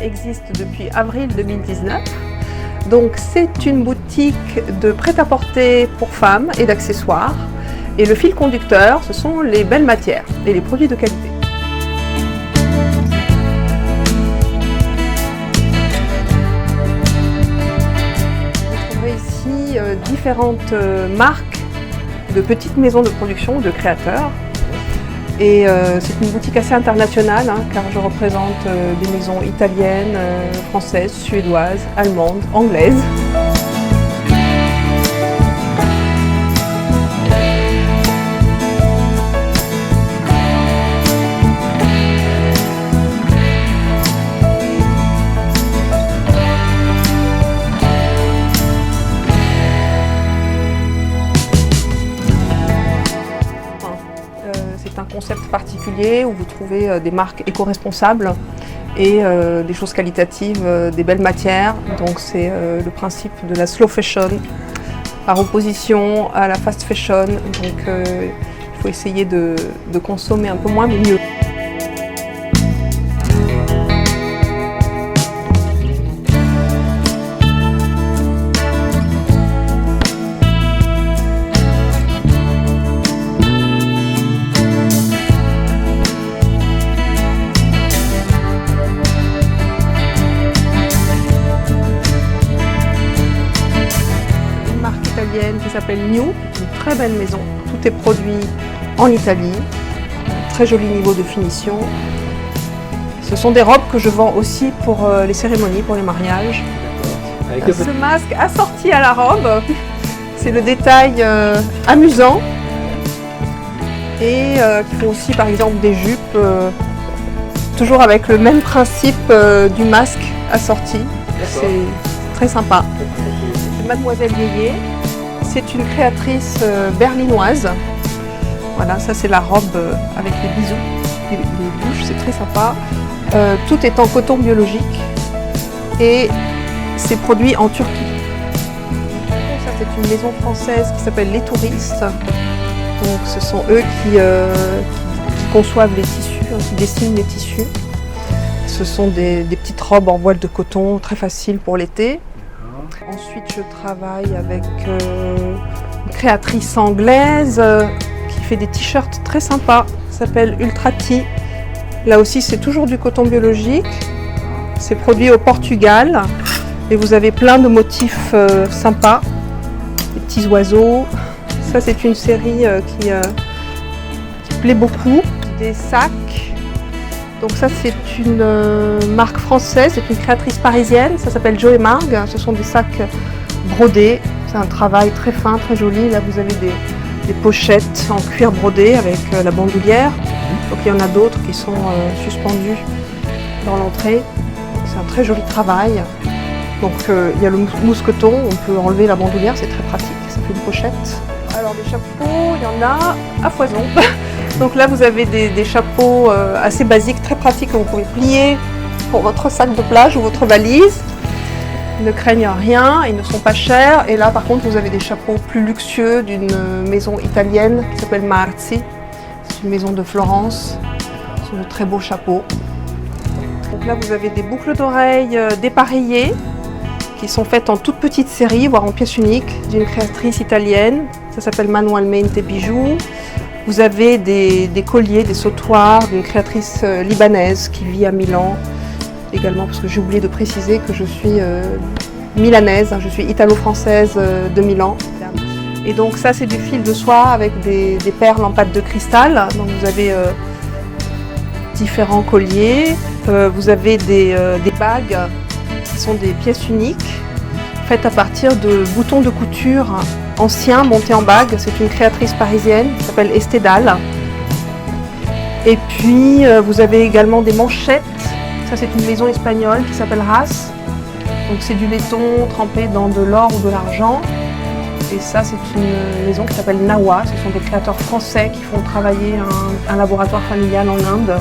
existe depuis avril 2019. Donc c'est une boutique de prêt-à-porter pour femmes et d'accessoires. Et le fil conducteur, ce sont les belles matières et les produits de qualité. Vous trouverez ici différentes marques de petites maisons de production, de créateurs. Et c'est une boutique assez internationale, car je représente des maisons italiennes, françaises, suédoises, allemandes, anglaises. C'est un concept particulier où vous trouvez des marques éco-responsables et des choses qualitatives, des belles matières. Donc c'est le principe de la slow fashion par opposition à la fast fashion. Donc il faut essayer de consommer un peu moins mais mieux. Qui s'appelle New, une très belle maison. Tout est produit en Italie, très joli niveau de finition. Ce sont des robes que je vends aussi pour les cérémonies, pour les mariages. Ce masque assorti à la robe, c'est le détail amusant. Et qui font aussi par exemple des jupes, toujours avec le même principe du masque assorti. C'est très sympa. C'est Mademoiselle Vieillet. C'est une créatrice berlinoise. Voilà, ça c'est la robe avec les bisous, les bouches, c'est très sympa. Tout est en coton biologique et c'est produit en Turquie. Ça c'est une maison française qui s'appelle Les Touristes. Donc ce sont eux qui conçoivent les tissus, qui dessinent les tissus. Ce sont des petites robes en voile de coton très faciles pour l'été. Ensuite, je travaille avec une créatrice anglaise qui fait des t-shirts très sympas. Ça s'appelle Ultra T. Là aussi, c'est toujours du coton biologique. C'est produit au Portugal. Et vous avez plein de motifs sympas. Des petits oiseaux. Ça, c'est une série qui plaît beaucoup. Des sacs. Donc ça c'est une marque française, c'est une créatrice parisienne, ça s'appelle Jo et Marg. Ce sont des sacs brodés, c'est un travail très fin, très joli. Là vous avez des pochettes en cuir brodé avec la bandoulière. Donc il y en a d'autres qui sont suspendues dans l'entrée. C'est un très joli travail. Donc il y a le mousqueton, on peut enlever la bandoulière, c'est très pratique, ça fait une pochette. Alors des chapeaux, il y en a à foison. Donc là vous avez des chapeaux assez basiques, très pratiques que vous pouvez plier pour votre sac de plage ou votre valise. Ils ne craignent rien, ils ne sont pas chers. Et là par contre vous avez des chapeaux plus luxueux d'une maison italienne qui s'appelle Marzi. C'est une maison de Florence. C'est de très beaux chapeaux. Donc là vous avez des boucles d'oreilles dépareillées qui sont faites en toute petite série, voire en pièces uniques, d'une créatrice italienne. Ça s'appelle Manualmente Bijoux. Vous avez des colliers, des sautoirs d'une créatrice libanaise qui vit à Milan. Également parce que j'ai oublié de préciser que je suis milanaise, je suis italo-française de Milan. Et donc ça c'est du fil de soie avec des perles en pâte de cristal. Donc vous avez différents colliers. Vous avez des bagues qui sont des pièces uniques faites à partir de boutons de couture anciens montés en bague. C'est une créatrice parisienne qui s'appelle Estedal. Et puis vous avez également des manchettes. Ça c'est une maison espagnole qui s'appelle Ras. Donc c'est du laiton trempé dans de l'or ou de l'argent. Et ça c'est une maison qui s'appelle Nawa. Ce sont des créateurs français qui font travailler un laboratoire familial en Inde.